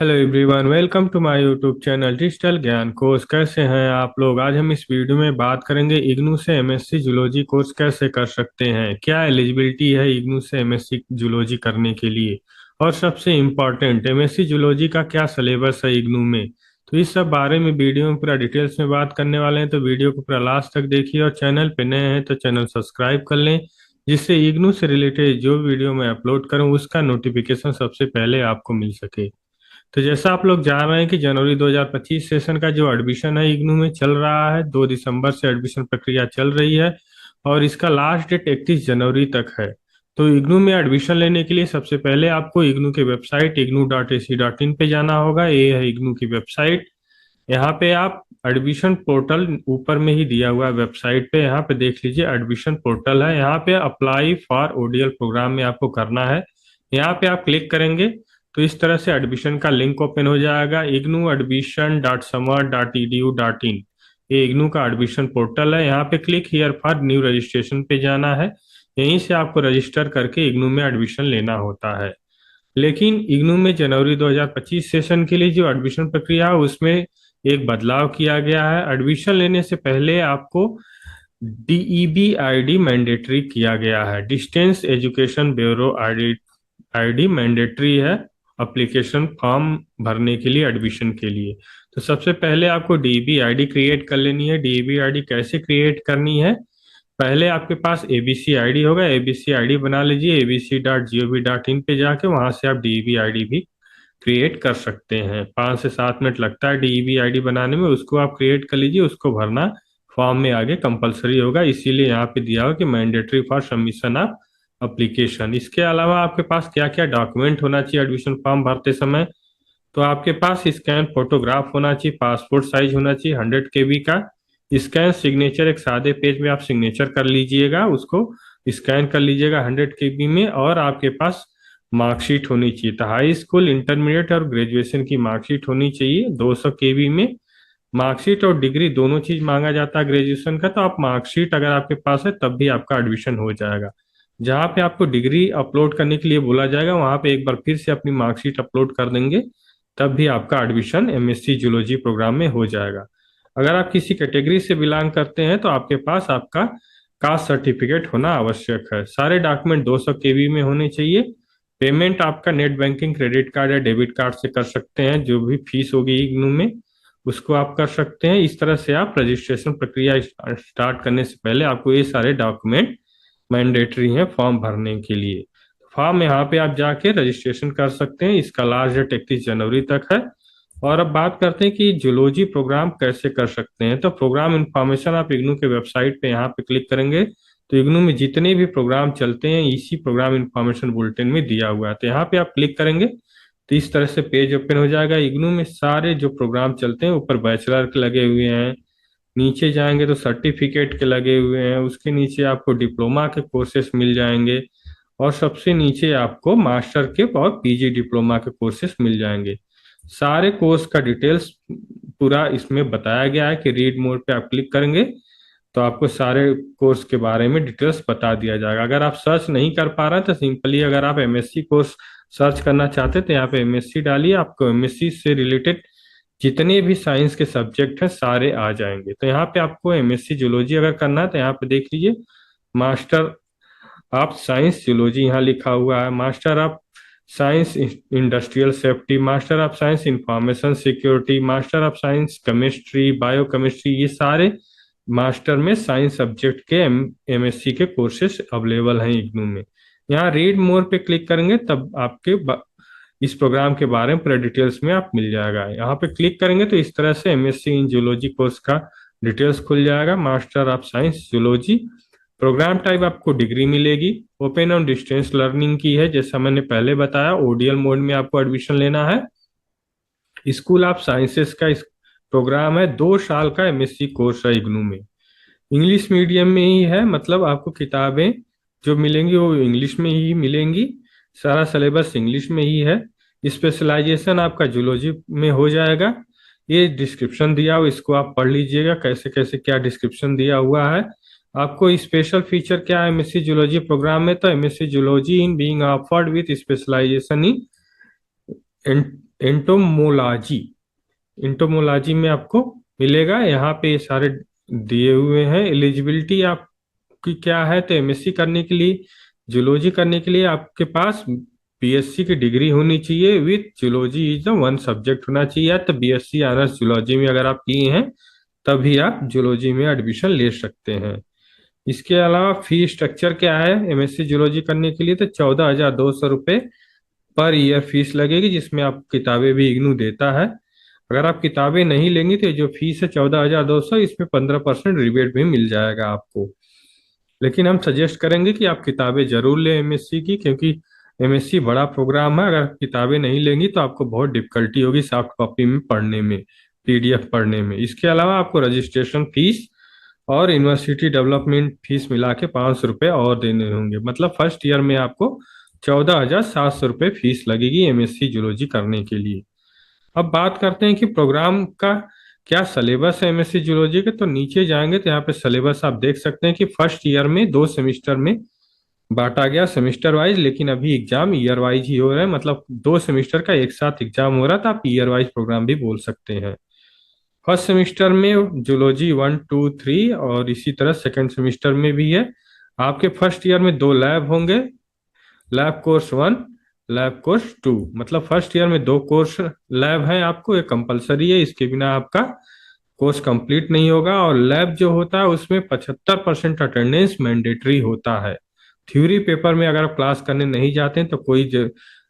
Hello everyone, welcome to my YouTube channel digital Gyan course. कैसे हैं आप लोग? आज हम इस वीडियो में बात करेंगे इग्नू से एमएससी जूलॉजी कोर्स कैसे कर सकते हैं, क्या एलिजिबिलिटी है इग्नू से एमएससी जूलॉजी करने के लिए, और सबसे इम्पॉर्टेंट एमएससी जूलॉजी का क्या सिलेबस है इग्नू में। तो इस सब बारे में वीडियो में पूरा डिटेल्स में बात करने वाले हैं, तो वीडियो को पूरा लास्ट तक देखिए और चैनल पे नए हैं तो चैनल सब्सक्राइब कर लें, जिससे इग्नू से रिलेटेड जो वीडियो मैं अपलोड करूं उसका नोटिफिकेशन सबसे पहले आपको मिल सके। तो जैसा आप लोग जान रहे हैं कि जनवरी 2025 सेशन का जो एडमिशन है इग्नू में चल रहा है, 2 दिसंबर से एडमिशन प्रक्रिया चल रही है और इसका लास्ट डेट 31 जनवरी तक है। तो इग्नू में एडमिशन लेने के लिए सबसे पहले आपको इग्नू के वेबसाइट ignu.ac.in पे जाना होगा। ये है इग्नू की वेबसाइट। यहाँ पे आप एडमिशन पोर्टल ऊपर में ही दिया हुआ है वेबसाइट पे, यहाँ पे देख लीजिए एडमिशन पोर्टल है। यहाँ पे अप्लाई फॉर ओडीएल प्रोग्राम में आपको करना है। यहाँ पे आप क्लिक करेंगे तो इस तरह से एडमिशन का लिंक ओपन हो जाएगा, ignu.admission.samar.edu.in। ये इग्नू का एडमिशन पोर्टल है। यहाँ पे click here for new registration पे जाना है। यहीं से आपको रजिस्टर करके इग्नू में एडमिशन लेना होता है। लेकिन इग्नू में जनवरी 2025 सेशन के लिए जो एडमिशन प्रक्रिया है उसमें एक बदलाव किया गया है। एडमिशन लेने से पहले आपको डीईबी आईडी मैंडेटरी किया गया है। Distance education bureau ID ID mandatory है एप्लीकेशन फॉर्म भरने के लिए, एडमिशन के लिए। तो सबसे पहले आपको डीईबी आईडी क्रिएट कर लेनी है। डीईबी आईडी कैसे क्रिएट करनी है? पहले आपके पास एबीसी आईडी होगा, एबीसी आईडी बना लीजिए abc.gov.in पे जाके, वहां से आप डीईबी आईडी भी क्रिएट कर सकते हैं। 5 से 7 मिनट लगता है डीईबी आईडी बनाने में, उसको आप क्रिएट कर लीजिए। उसको भरना फॉर्म में आगे कंपलसरी होगा, इसीलिए यहाँ पे दिया हो कि mandatory for submission of application. इसके अलावा आपके पास क्या क्या डॉक्यूमेंट होना चाहिए एडमिशन फॉर्म भरते समय? तो आपके पास स्कैन फोटोग्राफ होना चाहिए, पासपोर्ट साइज होना चाहिए 100 KB का। स्कैन सिग्नेचर, एक सादे पेज में आप सिग्नेचर कर लीजिएगा, उसको स्कैन कर लीजिएगा 100 KB में। और आपके पास मार्कशीट होनी चाहिए, तो हाई स्कूल, इंटरमीडिएट और ग्रेजुएशन की मार्कशीट होनी चाहिए 200 KB में। मार्कशीट और डिग्री दोनों चीज मांगा जाता है ग्रेजुएशन का, तो आप मार्कशीट अगर आपके पास है तब भी आपका एडमिशन हो जाएगा। जहाँ पे आपको डिग्री अपलोड करने के लिए बोला जाएगा वहां पे एक बार फिर से अपनी मार्कशीट अपलोड कर देंगे, तब भी आपका एडमिशन एमएससी जूलॉजी प्रोग्राम में हो जाएगा। अगर आप किसी कैटेगरी से बिलोंग करते हैं तो आपके पास आपका कास्ट सर्टिफिकेट होना आवश्यक है। सारे डॉक्यूमेंट 200 KB में होने चाहिए। पेमेंट आपका नेट बैंकिंग, क्रेडिट कार्ड या डेबिट कार्ड से कर सकते हैं। जो भी फीस होगी इग्नू में उसको आप कर सकते हैं। इस तरह से आप रजिस्ट्रेशन प्रक्रिया स्टार्ट करने से पहले आपको ये सारे डॉक्यूमेंट मैंडेटरी हैं फॉर्म भरने के लिए। फॉर्म यहाँ पे आप जाके रजिस्ट्रेशन कर सकते हैं। इसका लास्ट डेट 31 जनवरी तक है। और अब बात करते हैं कि जूलॉजी प्रोग्राम कैसे कर सकते हैं। तो प्रोग्राम इन्फॉर्मेशन आप इग्नू के वेबसाइट पे यहाँ पे क्लिक करेंगे तो इग्नू में जितने भी प्रोग्राम चलते हैं इसी प्रोग्राम इन्फॉर्मेशन बुलेटिन में दिया हुआ है। तो यहाँ पे आप क्लिक करेंगे तो इस तरह से पेज ओपन हो जाएगा। इग्नू में सारे जो प्रोग्राम चलते हैं, ऊपर बैचलर के लगे हुए हैं, नीचे जाएंगे तो सर्टिफिकेट के लगे हुए हैं, उसके नीचे आपको डिप्लोमा के कोर्सेस मिल जाएंगे, और सबसे नीचे आपको मास्टर के और पीजी डिप्लोमा के कोर्सेस मिल जाएंगे। सारे कोर्स का डिटेल्स पूरा इसमें बताया गया है कि रीड मोड पे आप क्लिक करेंगे तो आपको सारे कोर्स के बारे में डिटेल्स बता दिया जाएगा। अगर आप सर्च नहीं कर पा रहे तो सिंपली अगर आप एमएससी कोर्स सर्च करना चाहते तो यहाँ पे एमएससी डालिए, आपको एमएससी से रिलेटेड जितने भी साइंस के सब्जेक्ट हैं सारे आ जाएंगे। तो यहाँ पे आपको एमएससी जूलॉजी अगर करना है तो यहाँ पे देख लीजिए मास्टर ऑफ साइंस जूलॉजी यहाँ लिखा हुआ है, master of science industrial safety, master of science information security, master of science chemistry, bio chemistry. ये सारे मास्टर में साइंस सब्जेक्ट के एमएससी के कोर्सेस अवेलेबल हैं इग्नू में। यहाँ रीड मोर पे क्लिक करेंगे तब आपके इस प्रोग्राम के बारे में पूरा डिटेल्स में आप मिल जाएगा। यहाँ पे क्लिक करेंगे तो इस तरह से एमएससी इन जूलॉजी कोर्स का डिटेल्स खुल जाएगा। Master of science zoology, program type आपको डिग्री मिलेगी, ओपन और डिस्टेंस लर्निंग की है, जैसा मैंने पहले बताया ओडीएल मोड में आपको एडमिशन लेना है। स्कूल ऑफ साइंसेस का इस प्रोग्राम है, 2 साल का एमएससी कोर्स है इग्नू में। इंग्लिश मीडियम में ही है, मतलब आपको किताबें जो मिलेंगी वो इंग्लिश में ही मिलेंगी, सारा सिलेबस इंग्लिश में ही है। स्पेशलाइजेशन आपका जूलॉजी में हो जाएगा। ये डिस्क्रिप्शन दिया हुआ, इसको आप पढ़ लीजिएगा कैसे कैसे क्या डिस्क्रिप्शन दिया हुआ है। आपको स्पेशल फीचर क्या है एमएससी जूलॉजी प्रोग्राम में? तो MSc zoology in being offered with specialisation in entomology. Entomology में आपको मिलेगा। यहाँ पे ये सारे दिए हुए हैं। एलिजिबिलिटी आपकी क्या है, तो एमएससी करने के लिए, जूलॉजी करने के लिए आपके पास बीएससी की डिग्री होनी चाहिए with zoology is the one subject होना चाहिए, या तो बीएससी ऑनर्स जूलॉजी में अगर आप किए हैं तभी आप जूलॉजी में एडमिशन ले सकते हैं। इसके अलावा फी स्ट्रक्चर क्या है एमएससी जूलॉजी करने के लिए, तो 14,200 रुपये पर ईयर फीस लगेगी, जिसमें आप किताबें भी इग्नू देता है। अगर आप किताबें नहीं लेंगी तो ये जो फीस है 14,200, इसमें 15% रिबेट भी मिल जाएगा आपको। लेकिन हम सजेस्ट करेंगे कि आप किताबें जरूर लें एमएससी की, क्योंकि एमएससी बड़ा प्रोग्राम है। अगर किताबें नहीं लेंगी तो आपको बहुत डिफिकल्टी होगी सॉफ्ट कॉपी में पढ़ने में, पीडीएफ पढ़ने में। इसके अलावा आपको रजिस्ट्रेशन फीस और यूनिवर्सिटी डेवलपमेंट फीस मिला के 500 रुपये और देने होंगे। मतलब फर्स्ट ईयर में आपको 14,700 रुपये फीस लगेगी एमएससी जूलॉजी करने के लिए। अब बात करते हैं कि प्रोग्राम का क्या सिलेबस है एमएससी जूलॉजी के। तो नीचे जाएंगे तो यहाँ पे सिलेबस आप देख सकते हैं कि फर्स्ट ईयर में 2 सेमिस्टर में बांटा गया सेमिस्टर वाइज, लेकिन अभी एग्जाम ईयर वाइज ही हो रहा है। मतलब 2 सेमिस्टर का एक साथ एग्जाम हो रहा था, आप ईयर वाइज प्रोग्राम भी बोल सकते हैं। फर्स्ट सेमिस्टर में जूलॉजी 1, 2, 3, और इसी तरह सेकेंड सेमिस्टर में भी है। आपके फर्स्ट ईयर में 2 लैब होंगे, लैब कोर्स 1, लैब कोर्स 2। मतलब फर्स्ट ईयर में 2 कोर्स लैब है आपको, ये कंपलसरी है, इसके बिना आपका कोर्स कंप्लीट नहीं होगा। और लैब जो होता है उसमें 75% अटेंडेंस मैंडेटरी होता है। थ्योरी पेपर में अगर आप क्लास करने नहीं जाते हैं तो कोई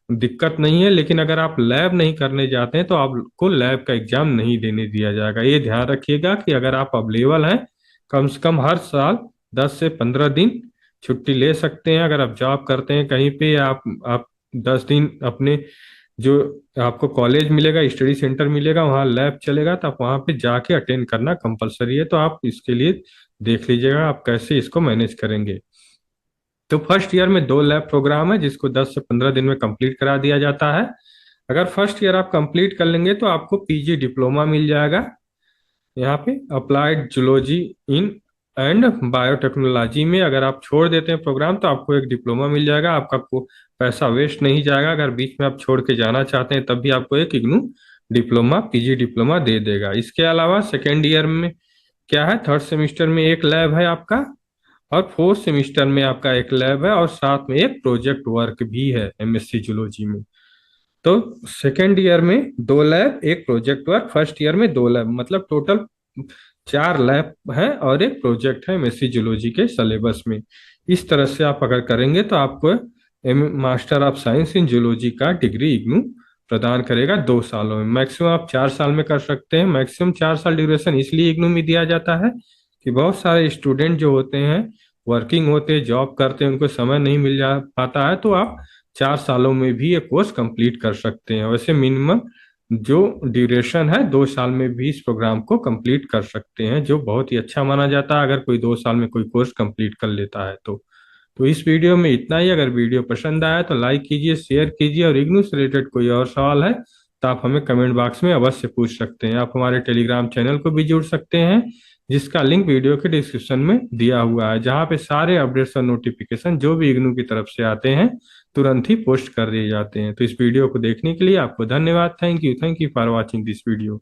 दिक्कत नहीं है, लेकिन अगर आप लैब नहीं करने जाते हैं तो आपको लैब का एग्जाम नहीं देने दिया जाएगा। ये ध्यान रखिएगा कि अगर आप अवेलेबल हैं, कम से कम हर साल 10 से 15 दिन छुट्टी ले सकते हैं। अगर आप जॉब करते हैं कहीं पे, आप 10 दिन अपने जो आपको कॉलेज मिलेगा, स्टडी सेंटर मिलेगा, वहाँ लैब चलेगा, तो आप वहाँ पे जाके अटेंड करना कंपलसरी है। तो आप इसके लिए देख लीजिएगा आप कैसे इसको मैनेज करेंगे। तो फर्स्ट ईयर में 2 लैब प्रोग्राम है, जिसको 10 से 15 दिन में कंप्लीट करा दिया जाता है। अगर फर्स्ट ईयर आप कंप्लीट कर लेंगे तो आपको पीजी डिप्लोमा मिल जाएगा। यहाँ पे applied zoology in and biotechnology में अगर आप छोड़ देते हैं प्रोग्राम तो आपको एक डिप्लोमा मिल जाएगा। आपका पैसा वेस्ट नहीं जाएगा। अगर बीच में आप छोड़ के जाना चाहते हैं तब भी आपको एक इग्नू डिप्लोमा, पीजी डिप्लोमा दे देगा। इसके अलावा सेकेंड ईयर में क्या है, थर्ड सेमिस्टर में एक लैब है आपका, और फोर्थ सेमिस्टर में आपका एक लैब है, और साथ में एक प्रोजेक्ट वर्क भी है एमएससी जूलॉजी में। तो सेकेंड ईयर में 2 लैब, एक प्रोजेक्ट वर्क, फर्स्ट ईयर में 2 लैब, मतलब टोटल 4 लैब है और एक प्रोजेक्ट है एमएससी जूलॉजी के सिलेबस में। इस तरह से आप अगर करेंगे तो आपको master of science in zoology का डिग्री इग्नू प्रदान करेगा 2 सालों में। मैक्सिमम आप 4 साल में कर सकते हैं। मैक्सिमम 4 साल ड्यूरेशन इसलिए इग्नू में दिया जाता है कि बहुत सारे स्टूडेंट जो होते हैं वर्किंग होते हैं, जॉब करते हैं, उनको समय नहीं मिल जा पाता है, तो आप 4 सालों में भी ये कोर्स कंप्लीट कर सकते हैं। वैसे मिनिमम जो ड्यूरेशन है 2 साल में भी इस प्रोग्राम को कंप्लीट कर सकते हैं, जो बहुत ही अच्छा माना जाता है अगर कोई 2 साल में कोई कोर्स कंप्लीट कर लेता है तो इस वीडियो में इतना ही। अगर वीडियो पसंद आया तो लाइक कीजिए, शेयर कीजिए, और इग्नू से रिलेटेड कोई और सवाल है तो आप हमें कमेंट बॉक्स में अवश्य पूछ सकते हैं। आप हमारे टेलीग्राम चैनल को भी जुड़ सकते हैं, जिसका लिंक वीडियो के डिस्क्रिप्शन में दिया हुआ है, जहाँ पे सारे अपडेट्स और नोटिफिकेशन जो भी इग्नू की तरफ से आते हैं तुरंत ही पोस्ट कर दिए जाते हैं। तो इस वीडियो को देखने के लिए आपको धन्यवाद। Thank you for watching this video.